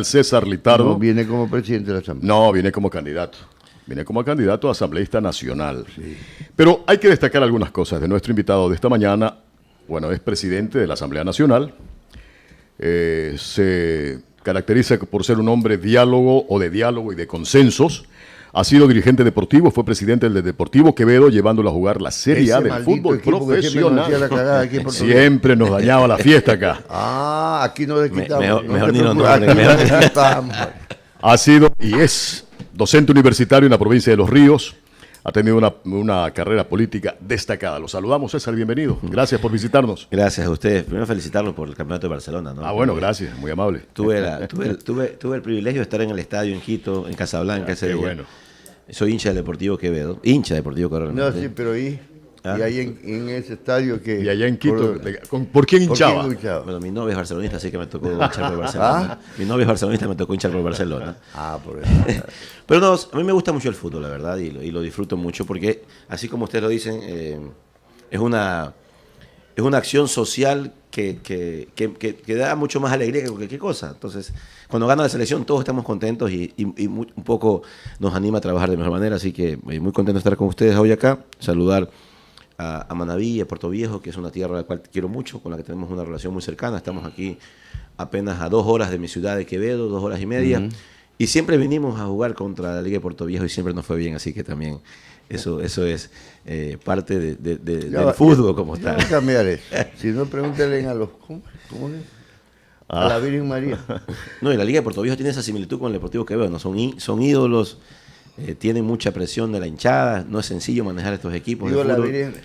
César Litardo. No viene como presidente de la Asamblea. No, viene como candidato. Viene como candidato a asambleísta nacional. Sí. Pero hay que destacar algunas cosas de nuestro invitado de esta mañana. Bueno, es presidente de la Asamblea Nacional. Se caracteriza por ser un hombre de diálogo y de consensos. Ha sido dirigente deportivo, fue presidente del Deportivo Quevedo, llevándolo a jugar la Serie A del fútbol profesional. Siempre nos dañaba la fiesta acá. Aquí no le quitamos. Mejor ni lo Ha sido y es docente universitario en la provincia de Los Ríos. Ha tenido una carrera política destacada. Lo saludamos, César, bienvenido. Gracias por visitarnos. Gracias a ustedes. Primero felicitarlos por el campeonato de Barcelona, ¿no? Bueno, gracias, muy amable. Tuve el privilegio de estar en el estadio en Quito, en Casablanca ese día. Bueno. Soy hincha del Deportivo Quevedo. No, sí, pero y ahí en ese estadio que... Y allá en Quito, ¿por quién hinchaba? Bueno, mi novia es barcelonista, así que me tocó hinchar por Barcelona. Mi novia es barcelonista, me tocó hinchar por Barcelona. Por eso. Pero no, a mí me gusta mucho el fútbol, la verdad, y lo disfruto mucho porque, así como ustedes lo dicen, es una acción social que da mucho más alegría que cualquier cosa. Entonces, cuando gana la selección, todos estamos contentos y un poco nos anima a trabajar de mejor manera. Así que muy contento de estar con ustedes hoy acá, saludar a Manabí, a Puerto Viejo, que es una tierra a la cual quiero mucho, con la que tenemos una relación muy cercana. Estamos aquí apenas a 2 horas de mi ciudad de Quevedo, 2 horas y media. Y siempre vinimos a jugar contra la Liga de Puerto Viejo y siempre nos fue bien, así que también eso es parte del fútbol como tal. No cambiar eso. Si no, pregúntale a los... ¿Cómo es? A la Virgen María. No, y la Liga de Puerto Viejo tiene esa similitud con el Deportivo Quevedo, ¿no? Son ídolos, tienen mucha presión de la hinchada, no es sencillo manejar estos equipos. Digo, a la Virgen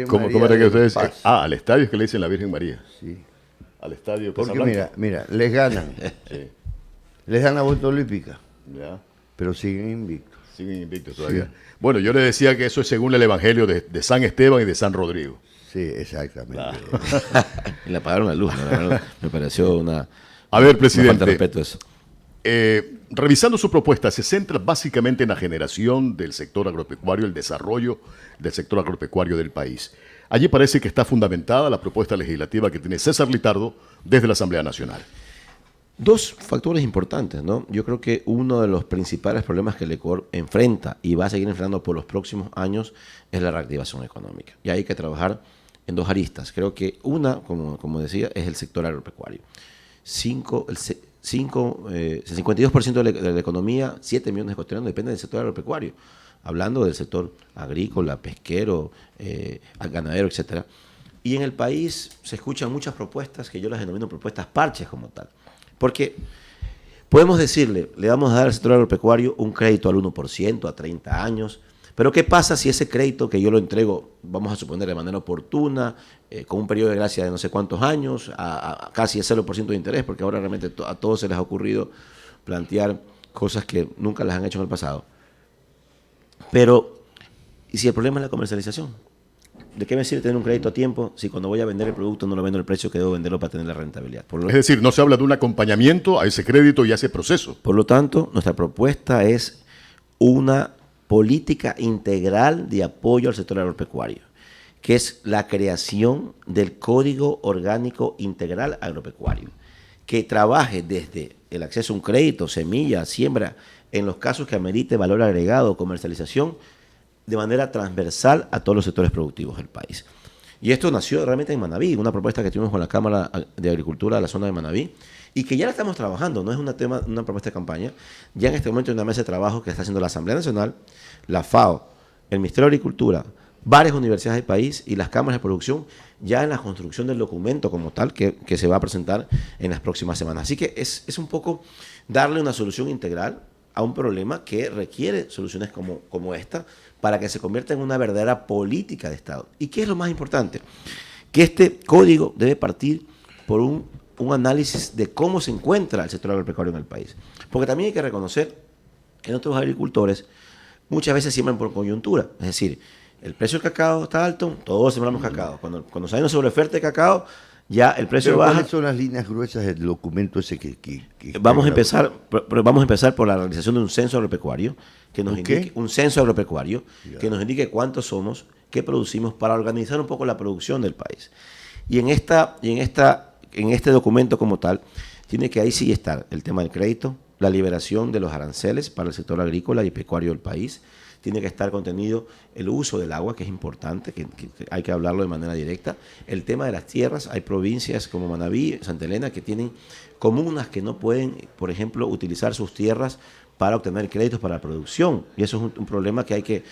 ¿Cómo María. era que ustedes? Al estadio es que le dicen la Virgen María. Sí. Al estadio. Porque mira, les ganan. Sí. Les dan la vuelta olímpica. Ya. Pero siguen invictos. Siguen invictos todavía. Sí. Bueno, yo le decía que eso es según el Evangelio de San Esteban y de San Rodrigo. Sí, exactamente. Claro. Y le apagaron la luz, ¿no? Me pareció una... A ver, presidente. Falta de respeto eso. Revisando su propuesta, se centra básicamente en la generación del sector agropecuario, el desarrollo del sector agropecuario del país. Allí parece que está fundamentada la propuesta legislativa que tiene César Litardo desde la Asamblea Nacional. 2 factores importantes, ¿no? Yo creo que uno de los principales problemas que el Ecuador enfrenta y va a seguir enfrentando por los próximos años es la reactivación económica. Y hay que trabajar en 2 aristas. Creo que una, como decía, es el sector agropecuario. El 52% de la economía, 7 millones de ecuatorianos, depende del sector agropecuario. Hablando del sector agrícola, pesquero, ganadero, etc. Y en el país se escuchan muchas propuestas que yo las denomino propuestas parches como tal. Porque podemos decirle, le vamos a dar al sector agropecuario un crédito al 1% a 30 años, pero ¿qué pasa si ese crédito que yo lo entrego, vamos a suponer de manera oportuna, con un periodo de gracia de no sé cuántos años, a casi el 0% de interés, porque ahora realmente a todos se les ha ocurrido plantear cosas que nunca las han hecho en el pasado? Pero, ¿y si el problema es la comercialización? ¿De qué me sirve tener un crédito a tiempo si cuando voy a vender el producto no lo vendo al precio que debo venderlo para tener la rentabilidad? Es decir, no se habla de un acompañamiento a ese crédito y a ese proceso. Por lo tanto, nuestra propuesta es una política integral de apoyo al sector agropecuario, que es la creación del Código Orgánico Integral Agropecuario, que trabaje desde el acceso a un crédito, semilla, siembra, en los casos que amerite valor agregado o comercialización, de manera transversal a todos los sectores productivos del país. Y esto nació realmente en Manabí, una propuesta que tuvimos con la Cámara de Agricultura de la zona de Manabí, y que ya la estamos trabajando, no es una propuesta de campaña. Ya en este momento hay una mesa de trabajo que está haciendo la Asamblea Nacional, la FAO, el Ministerio de Agricultura, varias universidades del país y las cámaras de producción, ya en la construcción del documento como tal que se va a presentar en las próximas semanas. Así que es un poco darle una solución integral a un problema que requiere soluciones como esta para que se convierta en una verdadera política de Estado. ¿Y qué es lo más importante? Que este código debe partir por un análisis de cómo se encuentra el sector agropecuario en el país. Porque también hay que reconocer que nuestros agricultores muchas veces siembran por coyuntura. Es decir, el precio del cacao está alto, todos sembramos cacao. Cuando sale una sobreoferta de cacao, ya el precio baja. ¿Cuáles son las líneas gruesas del documento ese que vamos a empezar por la realización de un censo agropecuario que nos indique que nos indique cuántos somos, qué producimos, para organizar un poco la producción del país. Y en este documento como tal tiene que ahí sí estar el tema del crédito, la liberación de los aranceles para el sector agrícola y pecuario del país. Tiene que estar contenido el uso del agua, que es importante, que hay que hablarlo de manera directa. El tema de las tierras, hay provincias como Manabí, Santa Elena, que tienen comunas que no pueden, por ejemplo, utilizar sus tierras para obtener créditos para la producción. Y eso es un problema que hay que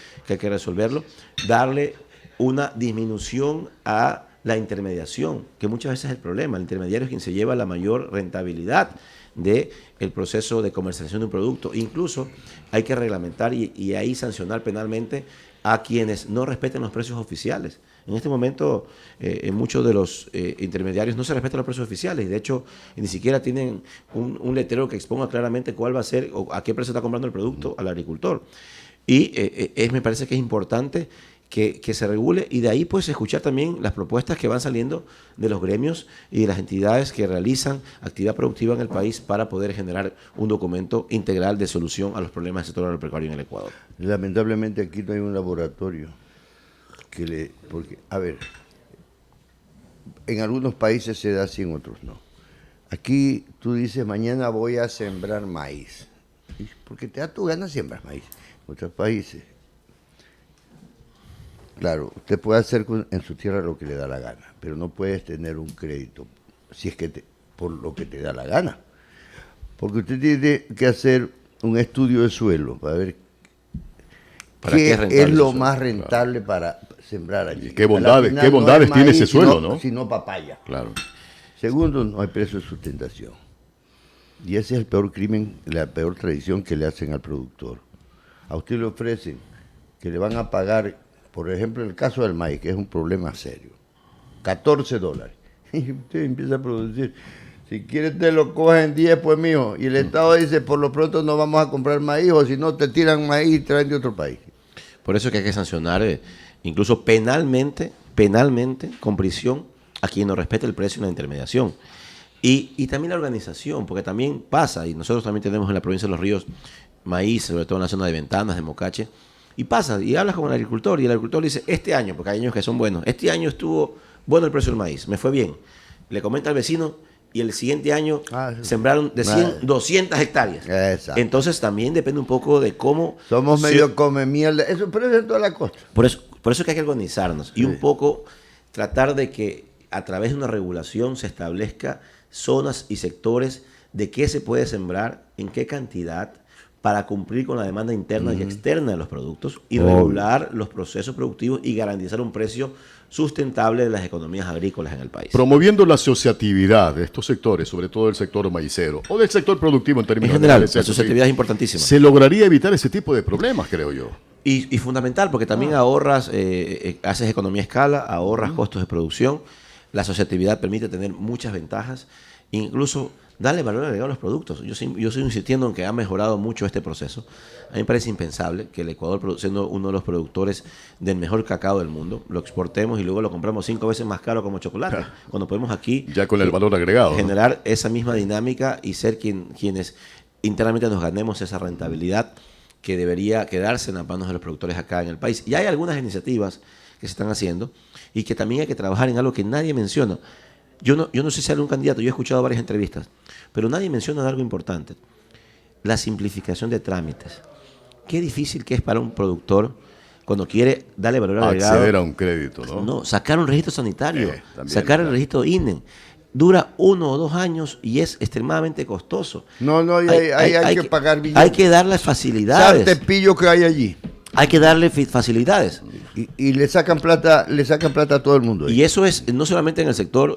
resolverlo. Darle una disminución a la intermediación, que muchas veces es el problema. El intermediario es quien se lleva la mayor rentabilidad del proceso de comercialización de un producto. Incluso hay que reglamentar y ahí sancionar penalmente a quienes no respeten los precios oficiales. En este momento, en muchos de los intermediarios no se respetan los precios oficiales y de hecho ni siquiera tienen un letrero que exponga claramente cuál va a ser o a qué precio está comprando el producto al agricultor. Y me parece que es importante que se regule y de ahí pues escuchar también las propuestas que van saliendo de los gremios y de las entidades que realizan actividad productiva en el país para poder generar un documento integral de solución a los problemas del sector agropecuario en el Ecuador. Lamentablemente aquí no hay un laboratorio porque, a ver, en algunos países se da así, en otros no. Aquí tú dices, mañana voy a sembrar maíz, porque te da tu gana sembrar maíz. En otros países, claro, usted puede hacer en su tierra lo que le da la gana, pero no puedes tener un crédito si es que por lo que te da la gana. Porque usted tiene que hacer un estudio de suelo para ver qué es lo más rentable para sembrar allí. ¿Y qué bondades tiene ese suelo, no? Sino papaya. Claro. Segundo, no hay precio de sustentación. Y ese es el peor crimen, la peor traición que le hacen al productor. A usted le ofrecen que le van a pagar, por ejemplo, en el caso del maíz, que es un problema serio, $14. Y usted empieza a producir. Si quiere te lo cogen 10, pues mijo. Y el Estado dice, por lo pronto no vamos a comprar maíz, o si no te tiran maíz y traen de otro país. Por eso es que hay que sancionar, incluso penalmente, con prisión, a quien no respete el precio y la intermediación. Y también la organización, porque también pasa, y nosotros también tenemos en la provincia de Los Ríos maíz, sobre todo en la zona de Ventanas, de Mocache, y pasa, y hablas con el agricultor, y el agricultor dice, este año, porque hay años que son buenos, este año estuvo bueno el precio del maíz, me fue bien. Le comenta al vecino, y el siguiente año sembraron de 100, 200 hectáreas. Exacto. Entonces también depende un poco de cómo... Somos medio come mierda, eso, pero es en toda la costa. Por eso que hay que organizarnos y un poco tratar de que a través de una regulación se establezca zonas y sectores de qué se puede sembrar, en qué cantidad, para cumplir con la demanda interna y externa de los productos y regular los procesos productivos y garantizar un precio sustentable de las economías agrícolas en el país. Promoviendo la asociatividad de estos sectores, sobre todo el sector maicero o del sector productivo en términos general, generales, la asociatividad es importantísima. Se lograría evitar ese tipo de problemas, creo yo. Y fundamental, porque también ahorras, haces economía a escala, ahorras costos de producción. La asociatividad permite tener muchas ventajas, incluso darle valor agregado a los productos. Yo sigo insistiendo en que ha mejorado mucho este proceso. A mí me parece impensable que el Ecuador, siendo uno de los productores del mejor cacao del mundo, lo exportemos y luego lo compramos 5 veces más caro como chocolate. Cuando podemos aquí ya con el valor agregado, generar esa misma dinámica y ser quienes internamente nos ganemos esa rentabilidad que debería quedarse en las manos de los productores acá en el país. Y hay algunas iniciativas que se están haciendo y que también hay que trabajar en algo que nadie menciona. Yo no sé si hay algún candidato, yo he escuchado varias entrevistas, pero nadie menciona algo importante: la simplificación de trámites. Qué difícil que es para un productor cuando quiere darle valor agregado. Acceder a un crédito, ¿no? No, sacar un registro sanitario, sacar el registro INE. Dura 1 o 2 años y es extremadamente costoso. Hay que pagar billetes. Hay que darle facilidades. ¿Sabes pillo que hay allí? Hay que darle facilidades. Y le sacan plata a todo el mundo. Y eso es no solamente en el sector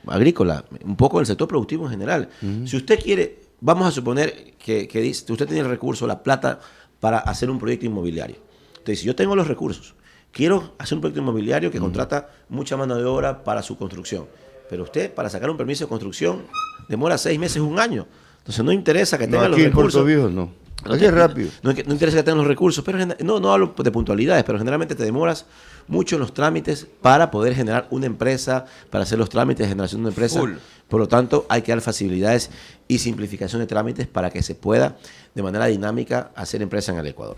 agrícola, un poco en el sector productivo en general. Si usted quiere, vamos a suponer que usted tiene el recurso, la plata, para hacer un proyecto inmobiliario. Entonces, si yo tengo los recursos, quiero hacer un proyecto inmobiliario que contrata mucha mano de obra para su construcción. Pero usted, para sacar un permiso de construcción, demora 6 meses, 1 año. Entonces, no interesa que tenga los recursos. No. Aquí es rápido. No interesa que tengan los recursos, pero no hablo de puntualidades, pero generalmente te demoras mucho en los trámites para poder generar una empresa, para hacer los trámites de generación de una empresa. Por lo tanto, hay que dar facilidades y simplificación de trámites para que se pueda, de manera dinámica, hacer empresa en el Ecuador.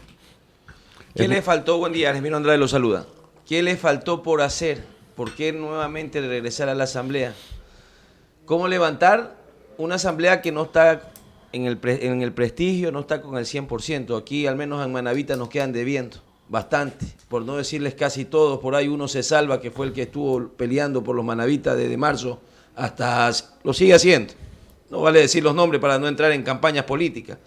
¿Qué le faltó? Buen día, Resmiro Andrade lo saluda. ¿Qué le faltó por hacer? ¿Por qué nuevamente regresar a la Asamblea? ¿Cómo levantar una asamblea que no está en el prestigio, no está con el 100%. Aquí, al menos en Manavita, nos quedan debiendo bastante, por no decirles casi todos. Por ahí uno se salva, que fue el que estuvo peleando por los Manavitas desde marzo hasta... Lo sigue haciendo. No vale decir los nombres para no entrar en campañas políticas.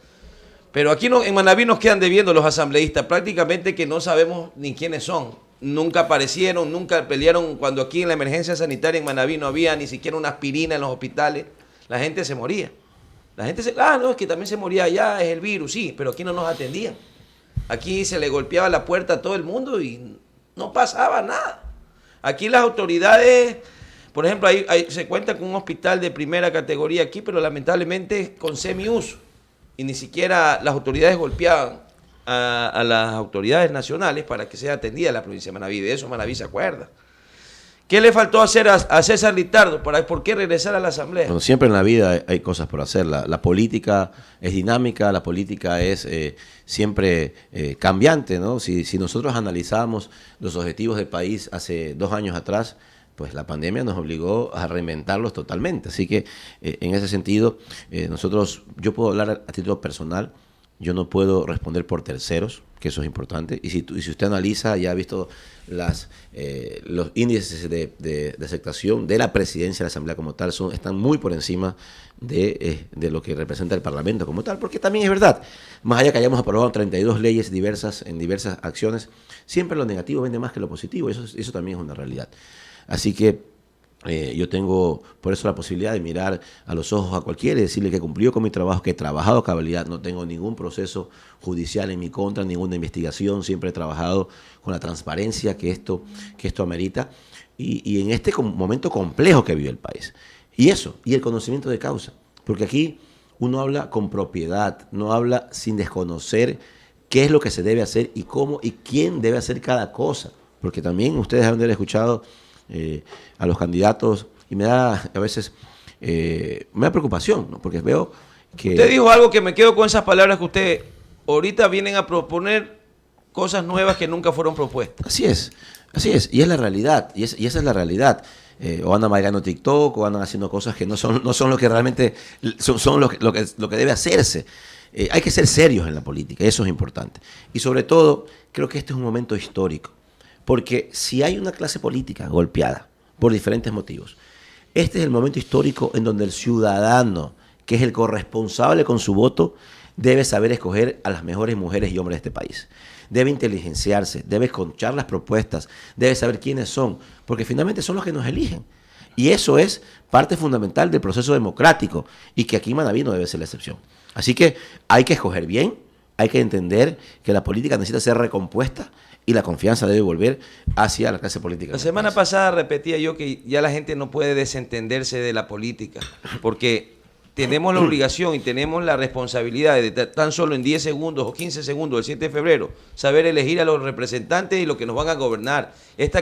Pero aquí en Manaví nos quedan debiendo los asambleístas, prácticamente que no sabemos ni quiénes son. Nunca aparecieron, nunca pelearon. Cuando aquí en la emergencia sanitaria en Manaví no había ni siquiera una aspirina en los hospitales, la gente se moría. La gente no, es que también se moría allá, es el virus, sí, pero aquí no nos atendían. Aquí se le golpeaba la puerta a todo el mundo y no pasaba nada. Aquí las autoridades, por ejemplo, se cuenta con un hospital de primera categoría aquí, pero lamentablemente con semiuso. Y ni siquiera las autoridades golpeaban a las autoridades nacionales para que sea atendida la provincia de Manaví. De eso Manaví se acuerda. ¿Qué le faltó hacer a César Litardo? ¿Por qué regresar a la asamblea? Bueno, siempre en la vida hay cosas por hacer. La política es dinámica, la política es siempre cambiante, ¿no? Si nosotros analizamos los objetivos del país hace 2 años atrás, pues la pandemia nos obligó a reinventarlos totalmente. Así que en ese sentido, yo puedo hablar a título personal. Yo no puedo responder por terceros, que eso es importante. Y si usted analiza, ya ha visto los índices de aceptación de la presidencia de la Asamblea como tal, están muy por encima de lo que representa el Parlamento como tal. Porque también es verdad, más allá que hayamos aprobado 32 leyes en diversas acciones, siempre lo negativo vende más que lo positivo. Eso también es una realidad. Así que yo tengo por eso la posibilidad de mirar a los ojos a cualquiera y decirle que he cumplido con mi trabajo, que he trabajado a cabalidad, no tengo ningún proceso judicial en mi contra, ninguna investigación, siempre he trabajado con la transparencia que esto amerita y en este momento complejo que vive el país. Y el conocimiento de causa, porque aquí uno habla con propiedad, no habla sin desconocer qué es lo que se debe hacer y cómo y quién debe hacer cada cosa, porque también ustedes han de haber escuchado a los candidatos y me da a veces me da preocupación, ¿no? Porque veo que... Usted dijo algo que me quedo con esas palabras que usted ahorita vienen a proponer cosas nuevas que nunca fueron propuestas. Así es, y es la realidad, y esa es la realidad. O andan bailando TikTok, o andan haciendo cosas que no son lo que realmente son lo que debe hacerse. Hay que ser serios en la política, eso es importante. Y sobre todo, creo que este es un momento histórico. Porque si hay una clase política golpeada por diferentes motivos, este es el momento histórico en donde el ciudadano, que es el corresponsable con su voto, debe saber escoger a las mejores mujeres y hombres de este país. Debe inteligenciarse, debe escuchar las propuestas, debe saber quiénes son, porque finalmente son los que nos eligen. Y eso es parte fundamental del proceso democrático y que aquí en Manaví no debe ser la excepción. Así que hay que escoger bien, hay que entender que la política necesita ser recompuesta y la confianza debe volver hacia la clase política. La semana pasada repetía yo que ya la gente no puede desentenderse de la política, porque tenemos la obligación y tenemos la responsabilidad de tan solo en 10 segundos o 15 segundos del 7 de febrero saber elegir a los representantes y los que nos van a gobernar. Esta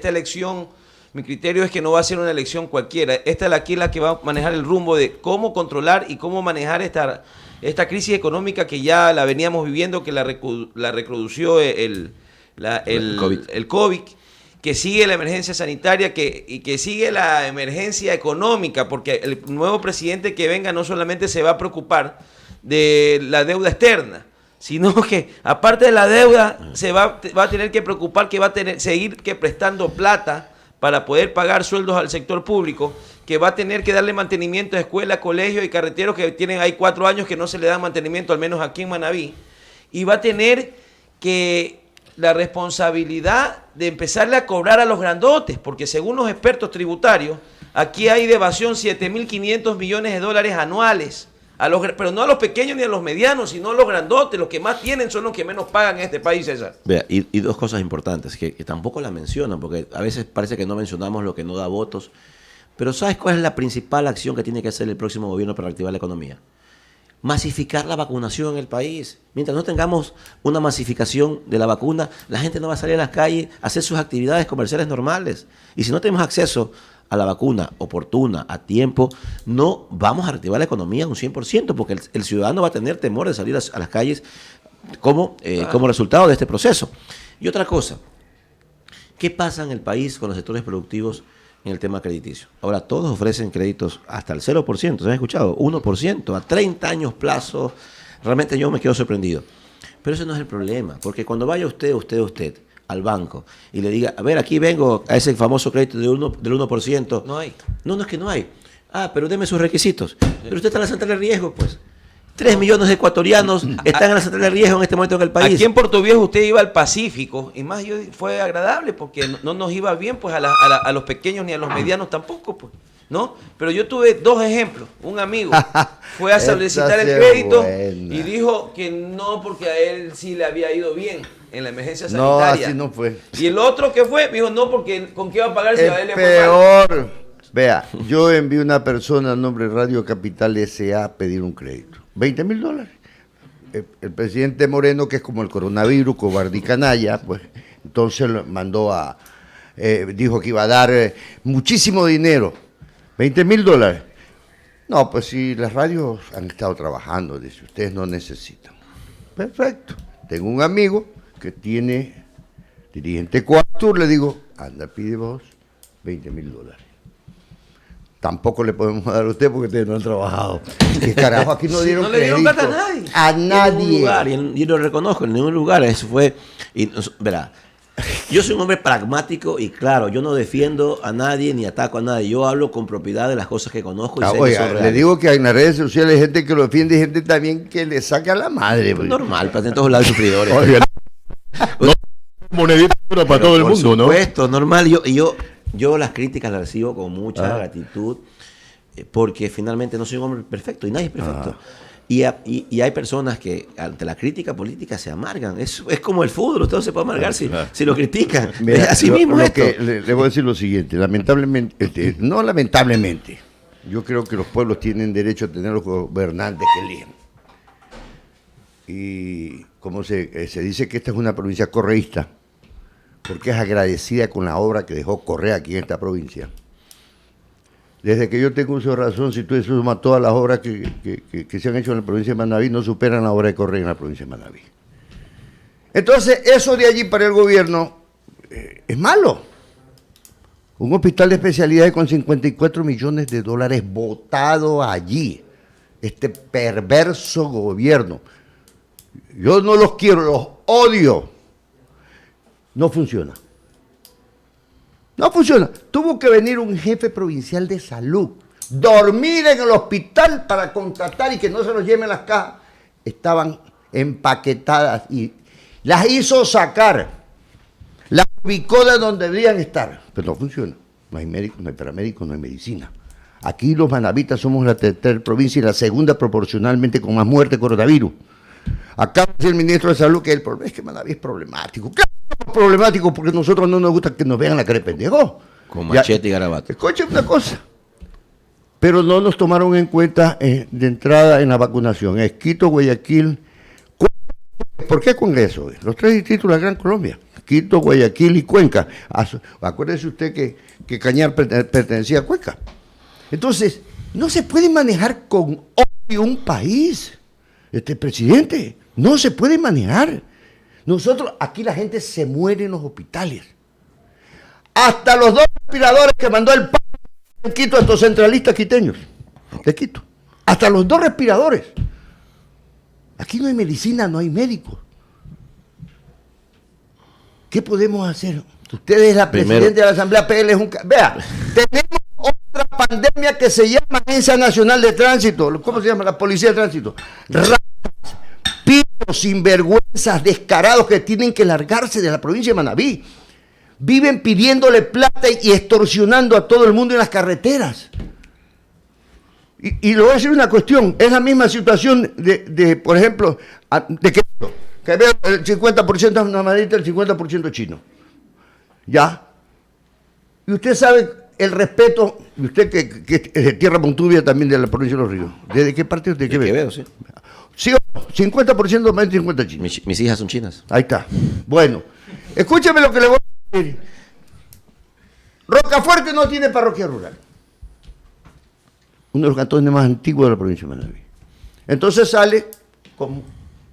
elección, mi criterio es que no va a ser una elección cualquiera. Esta es la que va a manejar el rumbo de cómo controlar y cómo manejar esta crisis económica que ya la veníamos viviendo, que la reprodució el COVID, que sigue la emergencia sanitaria y que sigue la emergencia económica, porque el nuevo presidente que venga no solamente se va a preocupar de la deuda externa, sino que aparte de la deuda va a tener que preocupar que va a seguir prestando plata para poder pagar sueldos al sector público, que va a tener que darle mantenimiento a escuelas, colegios y carreteros que hay 4 años que no se le dan mantenimiento, al menos aquí en Manaví, y va a tener que la responsabilidad de empezarle a cobrar a los grandotes, porque según los expertos tributarios, aquí hay de evasión 7.500 millones de dólares anuales, pero no a los pequeños ni a los medianos, sino a los grandotes. Los que más tienen son los que menos pagan en este país, César. Vea, y 2 cosas importantes que tampoco la mencionan, porque a veces parece que no mencionamos lo que no da votos, pero ¿sabes cuál es la principal acción que tiene que hacer el próximo gobierno para activar la economía? Masificar la vacunación en el país. Mientras no tengamos una masificación de la vacuna, la gente no va a salir a las calles a hacer sus actividades comerciales normales. Y si no tenemos acceso a la vacuna oportuna, a tiempo, no vamos a reactivar la economía un 100%, porque el ciudadano va a tener temor de salir a las calles como resultado de este proceso. Y otra cosa, ¿qué pasa en el país con los sectores productivos en el tema crediticio. Ahora todos ofrecen créditos hasta el 0%, ¿se han escuchado? 1%, a 30 años plazo. Realmente yo me quedo sorprendido. Pero ese no es el problema, porque cuando vaya usted al banco y le diga, a ver, aquí vengo a ese famoso crédito del 1%. No hay. No es que no hay. Ah, pero deme sus requisitos. Pero usted está en la central de riesgo, pues. 3 millones de ecuatorianos están en la central de riesgo en este momento en el país. Aquí en Puerto Viejo usted iba al Pacífico y más fue agradable porque no nos iba bien pues a los pequeños ni a los medianos tampoco, pues, ¿no? Pero yo tuve 2 ejemplos. Un amigo fue a solicitar el crédito y dijo que no porque a él sí le había ido bien en la emergencia sanitaria. No, así no fue. Y el otro que fue, dijo no porque ¿con qué iba a pagar si a él le fue mal? Peor. Vea, yo envié una persona a nombre de Radio Capital S.A. a pedir un crédito. $20,000. El presidente Moreno, que es como el coronavirus, cobarde y canalla, pues entonces lo mandó dijo que iba a dar muchísimo dinero. $20,000. No, pues si las radios han estado trabajando, dice, ustedes no necesitan. Perfecto. Tengo un amigo que tiene dirigente Coactur, le digo, anda, pide vos $20,000. Tampoco le podemos dar a usted porque ustedes no han trabajado. ¿Qué carajo? Aquí no dieron no le dieron crédito. plata a nadie. A nadie. En ningún lugar, y lo reconozco, en ningún lugar. Eso fue. Verá, yo soy un hombre pragmático y claro, yo no defiendo a nadie ni ataco a nadie. Yo hablo con propiedad de las cosas que conozco y sé que Oiga, son le reales. digo que en las redes sociales hay gente que lo defiende y gente también que le saca a la madre. pues. Normal, para en todos lados hay sufridores. Oiga, no, monedita para todo el Por mundo, ¿no? supuesto, normal. Yo las críticas las recibo con mucha gratitud, porque finalmente no soy un hombre perfecto y nadie es perfecto. Y hay personas que ante la crítica política se amargan. Es como el fútbol, usted no se puede amargar si lo critican. Mira, Así mismo lo esto. que le voy a decir lo siguiente, lamentablemente, no lamentablemente, yo creo que los pueblos tienen derecho a tener los gobernantes que eligen. Y como se dice que esta es una provincia correísta, porque es agradecida con la obra que dejó Correa aquí en esta provincia. Desde que yo tengo uso de razón, si tú sumas todas las obras que se han hecho en la provincia de Manabí, no superan la obra de Correa en la provincia de Manabí. Entonces, eso de allí para el gobierno es malo. Un hospital de especialidades con $54 millones botado allí. Este perverso gobierno. Yo no los quiero, los odio. No funciona. No funciona. Tuvo que venir un jefe provincial de salud, dormir en el hospital para contratar y que no se los lleven las cajas. Estaban empaquetadas y las hizo sacar. Las ubicó de donde deberían estar. Pero no funciona. No hay médicos, no hay paramédicos, no hay medicina. Aquí los manavitas somos la tercera provincia y la segunda proporcionalmente con más muerte de coronavirus. Acaba de decir el ministro de Salud que el problema es que Manaví es problemático. Claro, es problemático porque a nosotros no nos gusta que nos vean la cara de pendejo. Con machete y garabato. Escuchen una cosa. Pero no nos tomaron en cuenta de entrada en la vacunación. Es Quito, Guayaquil. ¿Por qué Congreso? Los 3 distritos de la Gran Colombia. Quito, Guayaquil y Cuenca. Acuérdese usted que Cañar pertenecía a Cuenca. Entonces, no se puede manejar con odio un país. Presidente, no se puede manejar. Nosotros, aquí la gente se muere en los hospitales. Hasta los 2 respiradores que mandó el PAN en Quito a estos centralistas quiteños de Quito. Hasta los 2 respiradores. Aquí no hay medicina, no hay médicos. ¿Qué podemos hacer? Usted es la presidenta de la Asamblea PL. Vea, tenemos otra pandemia que se llama Agencia Nacional de Tránsito. ¿Cómo se llama? La Policía de Tránsito. Pillos, sinvergüenzas, descarados que tienen que largarse de la provincia de Manabí. Viven pidiéndole plata y extorsionando a todo el mundo en las carreteras. Y le voy a decir una cuestión. Es la misma situación por ejemplo, de que veo el 50% namadita, el 50% chino. ¿Ya? Y usted sabe el respeto, y usted que es de tierra montubia también de la provincia de Los Ríos. ¿De qué parte usted ve? Veo, sí. Sí, 50% más de 50 chinos. Mis hijas son chinas. Ahí está. Bueno, escúcheme lo que le voy a decir. Rocafuerte no tiene parroquia rural. Uno de los cantones más antiguos de la provincia de Manabí. Entonces sale,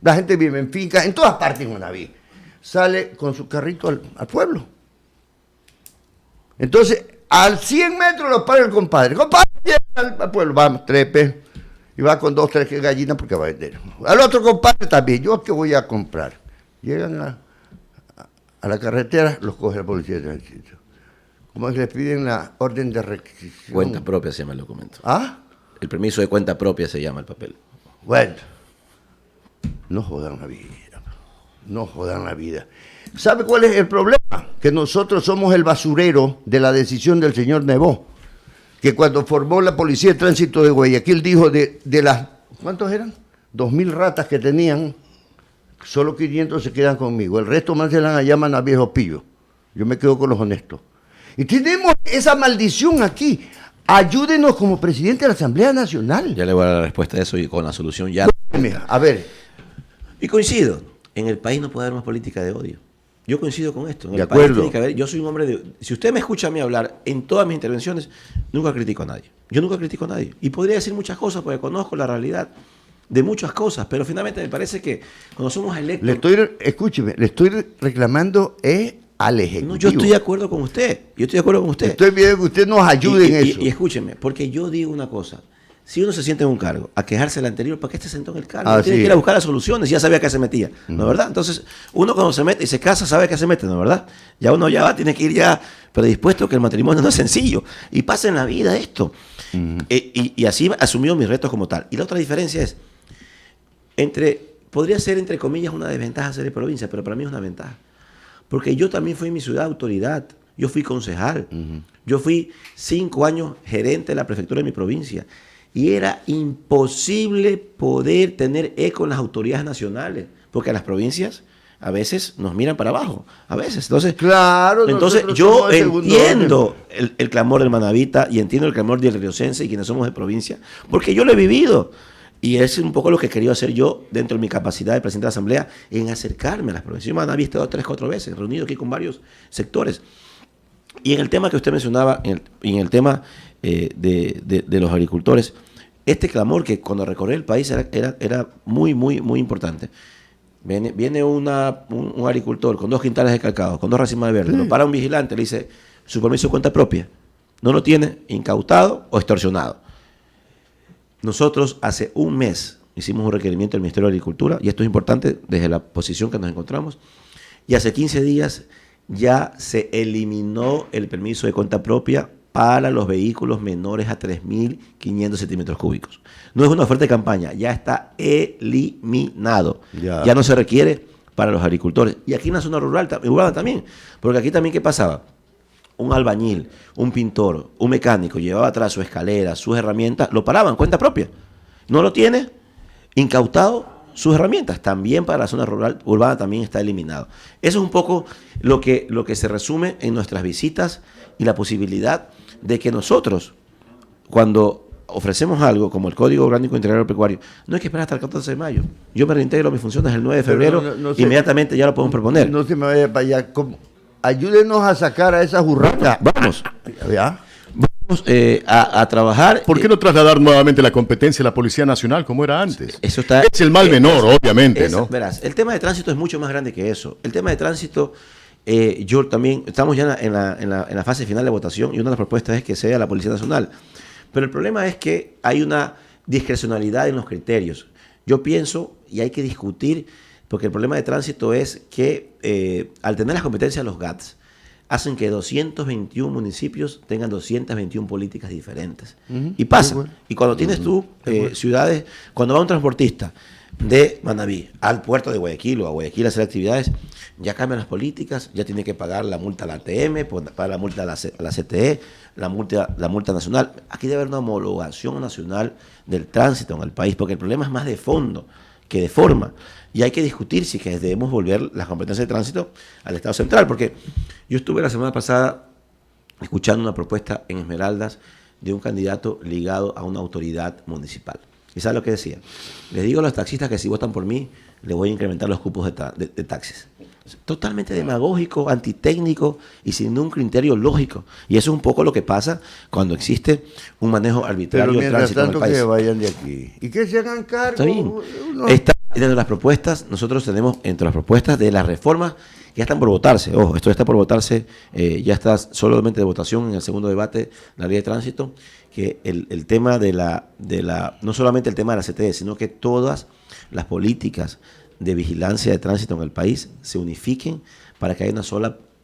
la gente vive en fincas, en todas partes en Manabí. Sale con su carrito al pueblo. Entonces, Al 100 metros lo para el compadre. Compadre, llega al pueblo, vamos, trepe. Y va con 2, 3 gallinas porque va a vender. Al otro compadre también, yo que voy a comprar. Llegan a la carretera, los coge la policía de tránsito. Como es que les piden la orden de requisición. Cuenta propia se llama el documento. ¿Ah? El permiso de cuenta propia se llama el papel. Bueno, no jodan la vida. No jodan la vida. ¿Sabe cuál es el problema? Que nosotros somos el basurero de la decisión del señor Nebot, que cuando formó la Policía de Tránsito de Guayaquil dijo de las, ¿cuántos eran? 2.000 ratas que tenían, solo 500 se quedan conmigo, el resto más se la llaman a viejo pillo. Yo me quedo con los honestos. Y tenemos esa maldición aquí. Ayúdenos como presidente de la Asamblea Nacional. Ya le voy a dar la respuesta a eso y con la solución ya. A ver. Y coincido, en el país no puede haber más política de odio. Yo coincido con esto. En De el país acuerdo. tiene que haber, yo soy un hombre de... Si usted me escucha a mí hablar en todas mis intervenciones, nunca critico a nadie. Yo nunca critico a nadie. Y podría decir muchas cosas porque conozco la realidad de muchas cosas, pero finalmente me parece que cuando somos electos... Escúcheme, le estoy reclamando al Ejecutivo. No, yo estoy de acuerdo con usted. Yo estoy de acuerdo con usted. Estoy pidiendo que usted nos ayude en eso. Y escúcheme, porque yo digo una cosa. Si uno se siente en un cargo, a quejarse del anterior, ¿para qué se sentó en el cargo? Tiene que ir a buscar las soluciones, ya sabía a qué se metía, ¿no es verdad? Entonces, uno cuando se mete y se casa sabe a qué se mete, ¿no es verdad? Ya uno ya va, tiene que ir ya predispuesto que el matrimonio no es sencillo. Y pasa en la vida esto. Y así asumió mis retos como tal. Y la otra diferencia es, podría ser entre comillas una desventaja ser de provincia, pero para mí es una ventaja. Porque yo también fui en mi ciudad autoridad, yo fui concejal, yo fui 5 años gerente de la prefectura de mi provincia. Y era imposible poder tener eco en las autoridades nacionales, porque las provincias a veces nos miran para abajo, a veces. Entonces yo entiendo el clamor del manabita y entiendo el clamor del riocense y quienes somos de provincia, porque yo lo he vivido. Y es un poco lo que he querido hacer yo dentro de mi capacidad de presidente de la Asamblea, en acercarme a las provincias. Yo en Manaví he estado 3, 4 veces, reunido aquí con varios sectores. Y en el tema que usted mencionaba, en el tema de los agricultores, este clamor que cuando recorrí el país era muy, muy, muy importante. Viene un agricultor con 2 quintales de cacao, con 2 racimos de verde, lo para un vigilante, le dice, su permiso de cuenta propia, no lo tiene, incautado o extorsionado. Nosotros hace un mes hicimos un requerimiento del Ministerio de Agricultura, y esto es importante desde la posición que nos encontramos, y hace 15 días ya se eliminó el permiso de cuenta propia para los vehículos menores a 3.500 centímetros cúbicos. No es una oferta de campaña, ya está eliminado. Ya no se requiere para los agricultores. Y aquí en la zona rural también, porque aquí también, ¿qué pasaba? Un albañil, un pintor, un mecánico llevaba atrás su escalera, sus herramientas, lo paraban, cuenta propia. No lo tiene, incautado sus herramientas. También para la zona rural, urbana también está eliminado. Eso es un poco lo que se resume en nuestras visitas y la posibilidad de que nosotros, cuando ofrecemos algo como el Código Orgánico Integral Agropecuario, no hay que esperar hasta el 14 de mayo. Yo me reintegro a mis funciones el 9 de febrero, inmediatamente ya lo podemos proponer. No se me vaya para allá. Ayúdenos a sacar a esa jurrata. Vamos. ¿Ya? Vamos a trabajar. ¿Por qué no trasladar nuevamente la competencia a la Policía Nacional como era antes? Eso está, es el mal menor, obviamente, ¿no? Verás, el tema de tránsito es mucho más grande que eso. El tema de tránsito, yo también, estamos ya en la fase final de votación, y una de las propuestas es que sea la Policía Nacional. Pero el problema es que hay una discrecionalidad en los criterios. Yo pienso, y hay que discutir, porque el problema de tránsito es que al tener las competencias los GATS, hacen que 221 municipios tengan 221 políticas diferentes. Y pasa. Y cuando tienes tú ciudades, cuando va un transportista de Manaví al puerto de Guayaquil o a Guayaquil a hacer actividades, ya cambian las políticas, ya tiene que pagar la multa a la ATM, pagar la multa a la CTE, la multa nacional. Aquí debe haber una homologación nacional del tránsito en el país, porque el problema es más de fondo que de forma. Y hay que discutir si que debemos volver las competencias de tránsito al Estado central, porque yo estuve la semana pasada escuchando una propuesta en Esmeraldas de un candidato ligado a una autoridad municipal. ¿Y sabe lo que decía? Les digo a los taxistas que si votan por mí, les voy a incrementar los cupos de taxis. Totalmente demagógico, antitécnico y sin un criterio lógico. Y eso es un poco lo que pasa cuando existe un manejo arbitrario del tránsito en el país. Que vayan de aquí y que se hagan cargo. Está bien. Dentro de las propuestas, nosotros tenemos entre las propuestas de las reformas que ya están por votarse. Ojo, esto ya está por votarse, ya está solamente de votación en el segundo debate, la ley de tránsito, que el tema no solamente el tema de la CTE, sino que todas las políticas de vigilancia de tránsito en el país se unifiquen para que haya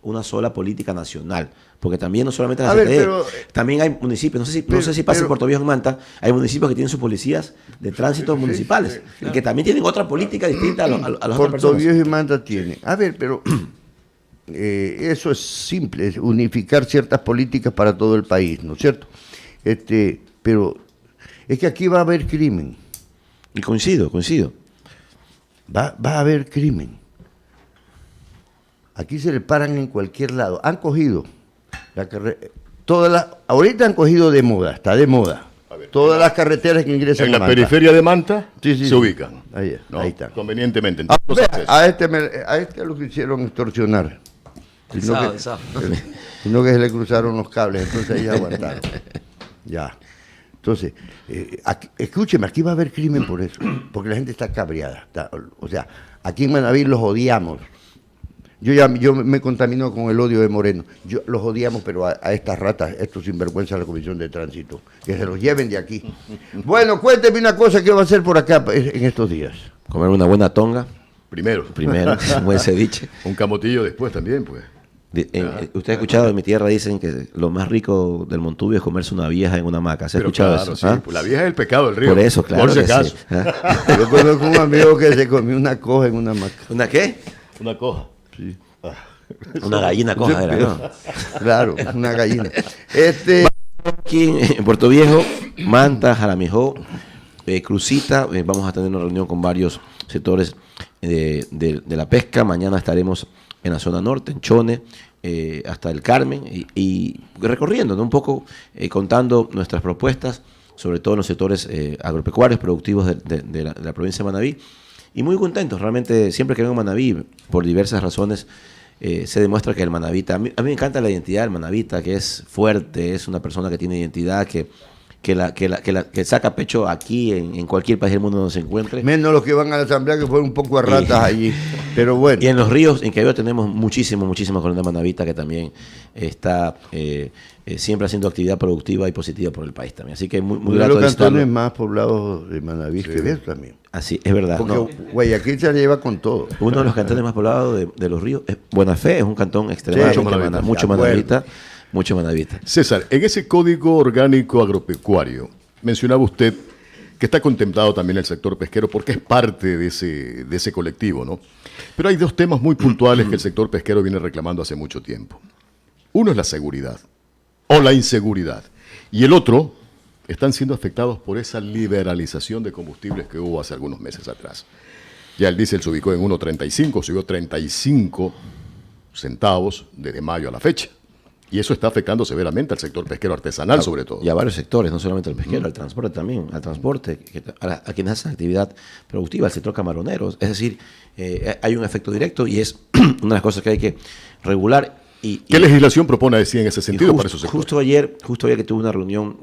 una sola política nacional. Porque también no solamente la CTE, también hay municipios, no sé si pasa en Puerto Viejo, en Manta, hay municipios que tienen sus policías de tránsito municipales, y que también tienen otra política distinta a las otras personas. Puerto Viejo y Manta tienen. A ver, pero eso es simple, es unificar ciertas políticas para todo el país, ¿no es cierto? Pero es que aquí va a haber crimen. Y coincido. Va a haber crimen. Aquí se le paran en cualquier lado. Han cogido ahorita han cogido de moda, está de moda. Todas las carreteras que ingresan en a la Manta. periferia de Manta se ubican. Ahí está. Convenientemente. En A todos los accesos. este lo quisieron extorsionar. El Sino sábado. que se le cruzaron los cables, entonces ahí aguantaron. Ya. Entonces, escúcheme, aquí va a haber crimen por eso, porque la gente está cabreada. O sea, aquí en Manaví los odiamos. Yo me contamino con el odio de Moreno. Los odiamos, pero a estas ratas, estos sinvergüenzas de la Comisión de Tránsito, que se los lleven de aquí. Bueno, cuénteme una cosa que va a hacer por acá en estos días. Comer una buena tonga, Primero. un buen ceviche. Un camotillo después también, pues. Usted ha escuchado, en mi tierra dicen que lo más rico del Montubio es comerse una vieja en una hamaca. ¿Se ha Pero escuchado claro, eso? sí, pues la vieja es el pecado del río. Por eso, claro. Por si que acaso. sí. ¿Ah? Yo conozco un amigo que se comió una coja en una hamaca. ¿Una qué? Una coja. Sí. Una gallina coja era, ¿no? Claro, una gallina. Aquí en Puerto Viejo, Manta, Jaramijó, Crucita, vamos a tener una reunión con varios sectores de la pesca. Mañana estaremos en la zona norte, en Chone, hasta el Carmen, y recorriendo, ¿no? Un poco contando nuestras propuestas, sobre todo en los sectores agropecuarios, productivos de la provincia de Manabí. Y muy contentos, realmente, siempre que vengo a Manabí, por diversas razones, se demuestra que el manabita, a mí me encanta la identidad del manabita, que es fuerte, es una persona que tiene identidad, que saca pecho aquí en cualquier país del mundo donde se encuentre. Menos los que van a la asamblea, que fueron un poco a ratas allí, pero bueno. Y en los ríos, en Cayo tenemos muchísima colonia manabita que también está siempre haciendo actividad productiva y positiva por el país también. Así que muy Uno de grato los de visitarlo. cantones más poblados de Manabí que ves también. Así, es verdad. Porque No. Guayaquil se lleva con todo. Uno de los cantones más poblados de los ríos es Buena Fe, es un cantón extremadamente mucho mucho manabita. César, en ese código orgánico agropecuario, mencionaba usted que está contemplado también el sector pesquero porque es parte de ese colectivo, ¿no? Pero hay dos temas muy puntuales que el sector pesquero viene reclamando hace mucho tiempo. Uno es la seguridad o la inseguridad, y el otro están siendo afectados por esa liberalización de combustibles que hubo hace algunos meses atrás. Ya el diésel se ubicó en 1.35, subió 35 centavos desde mayo a la fecha. Y eso está afectando severamente al sector pesquero artesanal, sobre todo. Y a varios sectores, no solamente al pesquero, al transporte también, al transporte, a quienes hacen actividad productiva, al sector camaronero. Es decir, hay un efecto directo y es una de las cosas que hay que regular. ¿Qué legislación propone decir en ese sentido para esos sectores? Justo ayer que tuve una reunión,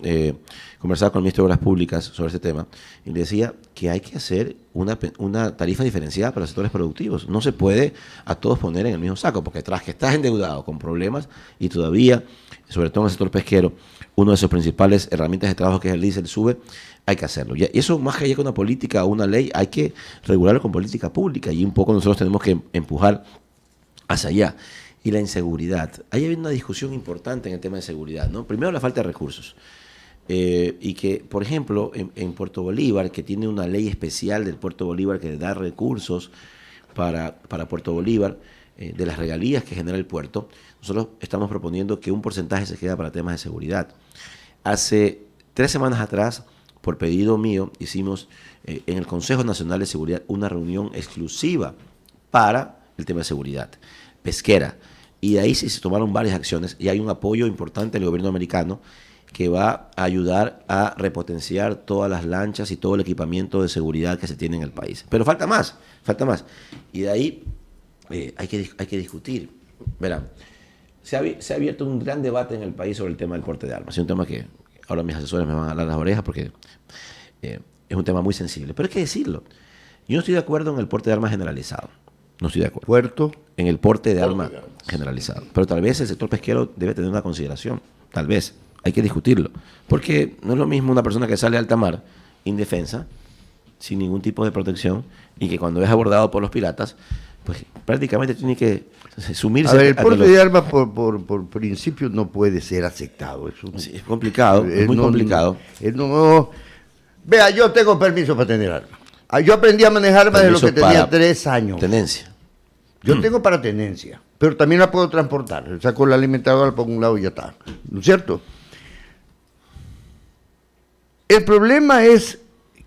conversaba con el ministro de Obras Públicas sobre este tema, y le decía que hay que hacer una tarifa diferenciada para los sectores productivos. No se puede a todos poner en el mismo saco, porque tras que estás endeudado con problemas y todavía, sobre todo en el sector pesquero, una de sus principales herramientas de trabajo, que es el diésel, sube, hay que hacerlo. Y eso, más que llegar a una política o una ley, hay que regularlo con política pública, y un poco nosotros tenemos que empujar hacia allá. Y la inseguridad. Ahí hay una discusión importante en el tema de seguridad, ¿no? Primero, la falta de recursos. Y que, por ejemplo, en Puerto Bolívar, que tiene una ley especial del Puerto Bolívar que da recursos para Puerto Bolívar, de las regalías que genera el puerto, nosotros estamos proponiendo que un porcentaje se quede para temas de seguridad. Hace 3 semanas atrás, por pedido mío, hicimos en el Consejo Nacional de Seguridad una reunión exclusiva para el tema de seguridad pesquera. Y de ahí sí se tomaron varias acciones y hay un apoyo importante del gobierno americano que va a ayudar a repotenciar todas las lanchas y todo el equipamiento de seguridad que se tiene en el país. Pero falta más. Y de ahí hay que discutir. Verán, se ha abierto un gran debate en el país sobre el tema del porte de armas. Es un tema que ahora mis asesores me van a jalar las orejas porque es un tema muy sensible. Pero hay que decirlo. Yo no estoy de acuerdo en el porte de armas generalizado. No estoy de acuerdo. Puerto. En el porte de armas de armas. generalizado. Pero tal vez el sector pesquero debe tener una consideración. Tal vez. Hay que discutirlo. Porque no es lo mismo una persona que sale a alta mar indefensa, sin ningún tipo de protección, y que cuando es abordado por los piratas, pues prácticamente tiene que sumirse. A ver, el ante porte los- de armas por principio no puede ser aceptado. Sí, es complicado, es muy complicado. Vea, yo tengo permiso para tener armas. Yo aprendí a manejar armas desde lo Permiso que tenía para 3 años. Tenencia. Yo tengo para tenencia, pero también la puedo transportar. Saco la alimentadora, la pongo a un lado y ya está. ¿No es cierto? El problema es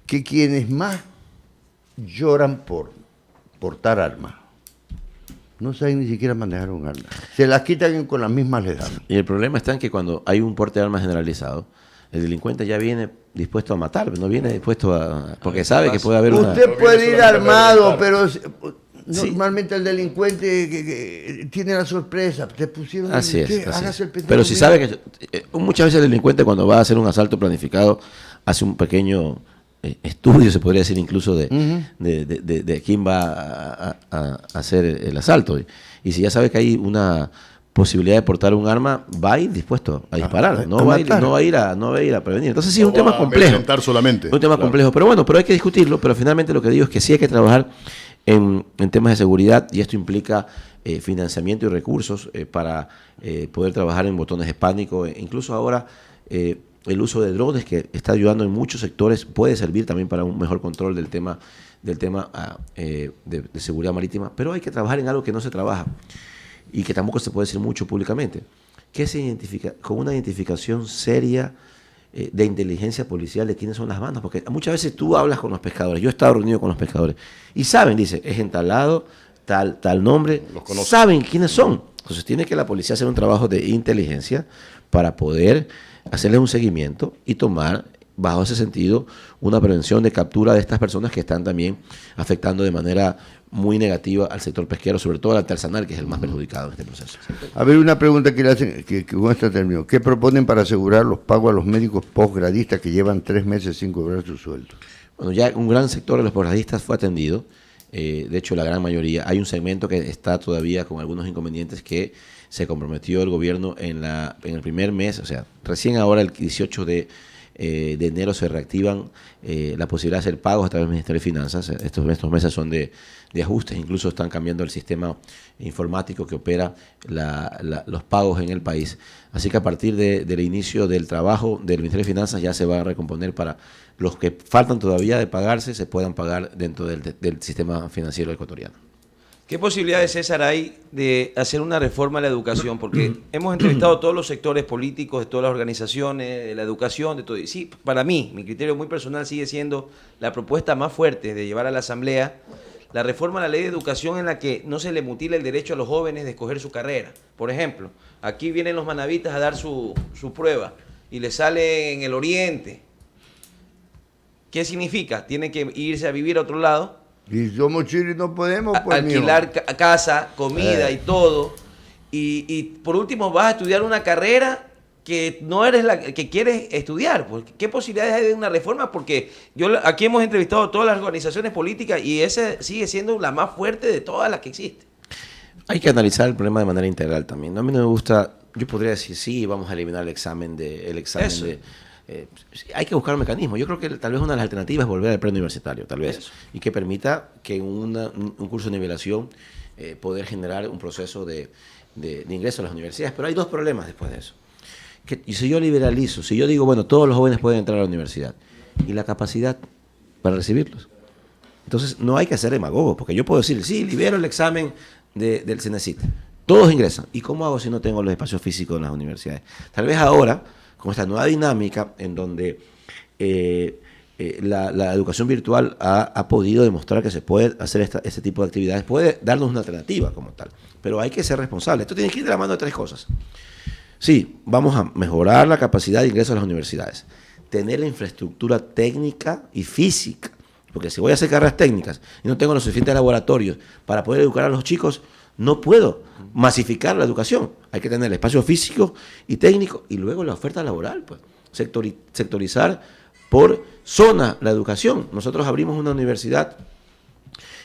que quienes más lloran por portar armas no saben ni siquiera manejar un arma. Se las quitan y con las mismas les dan. Y el problema está en que cuando hay un porte de armas generalizado, el delincuente ya viene dispuesto a matar, no viene dispuesto a... Porque sabe que puede haber una... Usted puede ir armado, pero Sí. normalmente el delincuente que tiene la sorpresa. Te pusieron... Así ¿qué? es, así Hágase es. el pendejo, Pero si mira. sabe que... muchas veces el delincuente cuando va a hacer un asalto planificado hace un pequeño estudio, se podría decir incluso, de quién va a hacer el asalto. Y si ya sabe que hay una posibilidad de portar un arma, va a ir dispuesto a disparar, no va a ir a prevenir. Entonces sí, es un No va tema a complejo. amedrentar solamente. Un tema Claro. complejo, pero bueno, pero hay que discutirlo, pero finalmente lo que digo es que sí hay que trabajar en temas de seguridad y esto implica financiamiento y recursos para poder trabajar en botones de pánico. Incluso ahora el uso de drones que está ayudando en muchos sectores puede servir también para un mejor control del tema de seguridad marítima, pero hay que trabajar en algo que no se trabaja y que tampoco se puede decir mucho públicamente, que se identifica con una identificación seria de inteligencia policial de quiénes son las bandas, porque muchas veces tú hablas con los pescadores, yo he estado reunido con los pescadores, y saben, dice, es en tal lado, tal nombre, Los conocen. saben quiénes son. Entonces tiene que la policía hacer un trabajo de inteligencia para poder hacerles un seguimiento y tomar, bajo ese sentido, una prevención de captura de estas personas que están también afectando de manera muy negativa al sector pesquero, sobre todo al artesanal, que es el más perjudicado en este proceso. A ver, una pregunta que le hacen, que con esta termino. ¿Qué proponen para asegurar los pagos a los médicos postgradistas que llevan 3 meses sin cobrar su sueldo? Bueno, ya un gran sector de los posgradistas fue atendido, de hecho la gran mayoría. Hay un segmento que está todavía con algunos inconvenientes que se comprometió el gobierno en el primer mes, o sea, recién ahora el 18 de enero se reactivan la posibilidad de hacer pagos a través del Ministerio de Finanzas. Estos meses son de ajustes, incluso están cambiando el sistema informático que opera los pagos en el país. Así que a partir del inicio del trabajo del Ministerio de Finanzas ya se va a recomponer para los que faltan todavía de pagarse, se puedan pagar dentro del sistema financiero ecuatoriano. ¿Qué posibilidades, César, hay de hacer una reforma a la educación? Porque hemos entrevistado a todos los sectores políticos, de todas las organizaciones, de la educación, de todo. Y sí, para mí, mi criterio muy personal sigue siendo la propuesta más fuerte de llevar a la Asamblea la reforma a la ley de educación en la que no se le mutila el derecho a los jóvenes de escoger su carrera. Por ejemplo, aquí vienen los manavitas a dar su prueba y les sale en el oriente. ¿Qué significa? Tienen que irse a vivir a otro lado, Y somos chiles y no podemos, pues, alquilar mijo. casa, comida y todo. Y por último vas a estudiar una carrera que no eres la que quieres estudiar. Pues, ¿qué posibilidades hay de una reforma? Porque aquí hemos entrevistado a todas las organizaciones políticas y esa sigue siendo la más fuerte de todas las que existen. Hay que analizar el problema de manera integral también, ¿no? A mí no me gusta, yo podría decir, sí, vamos a eliminar el examen Eso. hay que buscar un mecanismo. Yo creo que tal vez una de las alternativas es volver al preuniversitario, tal vez, Eso. y que permita que en un curso de nivelación poder generar un proceso de ingreso a las universidades. Pero hay dos problemas después de eso. Y si yo liberalizo, si yo digo, bueno, todos los jóvenes pueden entrar a la universidad, ¿y la capacidad para recibirlos? Entonces no hay que ser demagogo, porque yo puedo decir, sí, libero el examen del CENESID, todos ingresan. ¿Y cómo hago si no tengo los espacios físicos en las universidades? Tal vez ahora, con esta nueva dinámica en donde la educación virtual ha podido demostrar que se puede hacer este tipo de actividades, puede darnos una alternativa como tal, pero hay que ser responsable. Esto tiene que ir de la mano de tres cosas. Sí, vamos a mejorar la capacidad de ingreso a las universidades, tener la infraestructura técnica y física, porque si voy a hacer carreras técnicas y no tengo los suficientes laboratorios para poder educar a los chicos, no puedo masificar la educación. Hay que tener el espacio físico y técnico y luego la oferta laboral, pues, sectorizar por zona la educación. Nosotros abrimos una universidad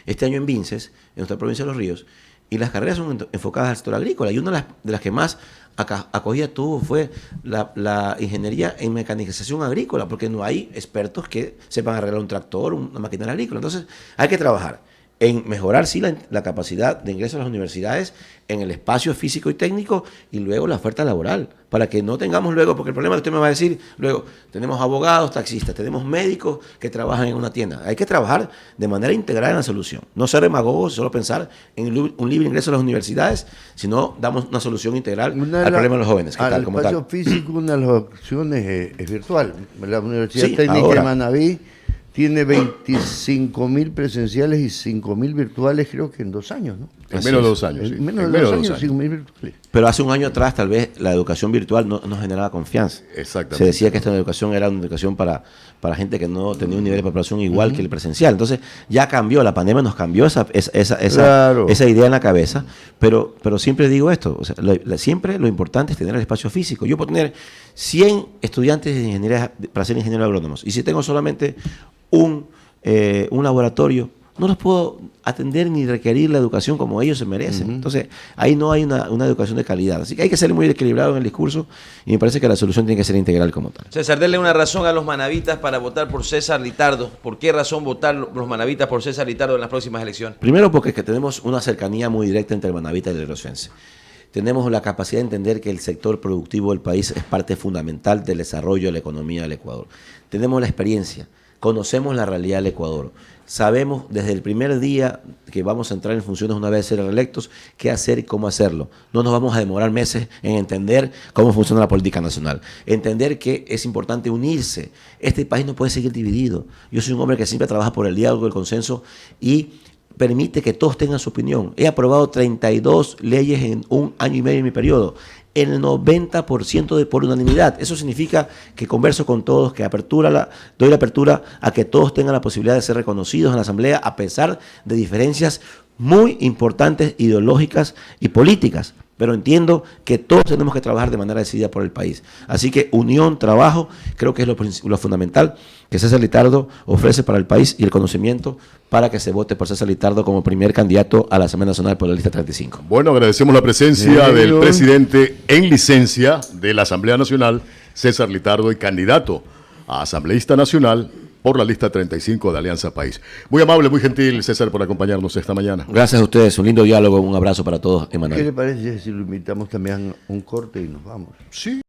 este año en Vinces, en nuestra provincia de Los Ríos, y las carreras son enfocadas al sector agrícola. Y una de las que más acogida tuvo fue la ingeniería en mecanización agrícola, porque no hay expertos que sepan arreglar un tractor, una maquinaria agrícola. Entonces, hay que trabajar en mejorar, sí, la capacidad de ingreso a las universidades, en el espacio físico y técnico, y luego la oferta laboral, para que no tengamos luego, porque el problema que usted me va a decir, luego, tenemos abogados, taxistas, tenemos médicos que trabajan en una tienda. Hay que trabajar de manera integral en la solución. No ser demagogos, solo pensar en un libre ingreso a las universidades, sino damos una solución integral al problema de los jóvenes. ¿Qué tal? Al espacio físico, una de las opciones es virtual. La Universidad Técnica de Manabí tiene 25.000 presenciales y 5.000 virtuales, creo que en 2 años, ¿no? En menos de 2 años, sí. En menos de 2 años, 5.000 virtuales. Pero hace un año atrás, tal vez, la educación virtual no generaba confianza. Exactamente. Se decía que esta educación era una educación para gente que no tenía un nivel de preparación igual que el presencial. Entonces, ya cambió, la pandemia nos cambió esa idea en la cabeza. Pero siempre digo esto, o sea, siempre lo importante es tener el espacio físico. Yo puedo tener 100 estudiantes de ingeniería para ser ingeniero agrónomos, y si tengo solamente un laboratorio, no los puedo atender ni requerir la educación como ellos se merecen. Entonces, ahí no hay una educación de calidad. Así que hay que ser muy equilibrado en el discurso, y me parece que la solución tiene que ser integral como tal. César, denle una razón a los manavitas para votar por César Litardo. ¿Por qué razón votar los manavitas por César Litardo en las próximas elecciones? Primero, porque tenemos una cercanía muy directa entre el manavita y el riosense. Tenemos la capacidad de entender que el sector productivo del país es parte fundamental del desarrollo de la economía del Ecuador. Tenemos la experiencia, conocemos la realidad del Ecuador. Sabemos desde el primer día que vamos a entrar en funciones una vez ser reelectos qué hacer y cómo hacerlo. No nos vamos a demorar meses en entender cómo funciona la política nacional. Entender que es importante unirse. Este país no puede seguir dividido. Yo soy un hombre que siempre trabaja por el diálogo, el consenso, y permite que todos tengan su opinión. He aprobado 32 leyes en 1 año y medio en mi periodo. El 90% por unanimidad. Eso significa que converso con todos, que doy la apertura a que todos tengan la posibilidad de ser reconocidos en la Asamblea, a pesar de diferencias muy importantes, ideológicas y políticas. Pero entiendo que todos tenemos que trabajar de manera decidida por el país. Así que unión, trabajo, creo que es lo fundamental que César Litardo ofrece para el país, y el conocimiento para que se vote por César Litardo como primer candidato a la Asamblea Nacional por la lista 35. Bueno, agradecemos la presencia del presidente en licencia de la Asamblea Nacional, César Litardo, y candidato a asambleísta nacional por la lista 35 de Alianza País. Muy amable, muy gentil, César, por acompañarnos esta mañana. Gracias a ustedes, un lindo diálogo, un abrazo para todos, Emanuel. ¿Qué le parece si lo invitamos también a un corte y nos vamos? Sí.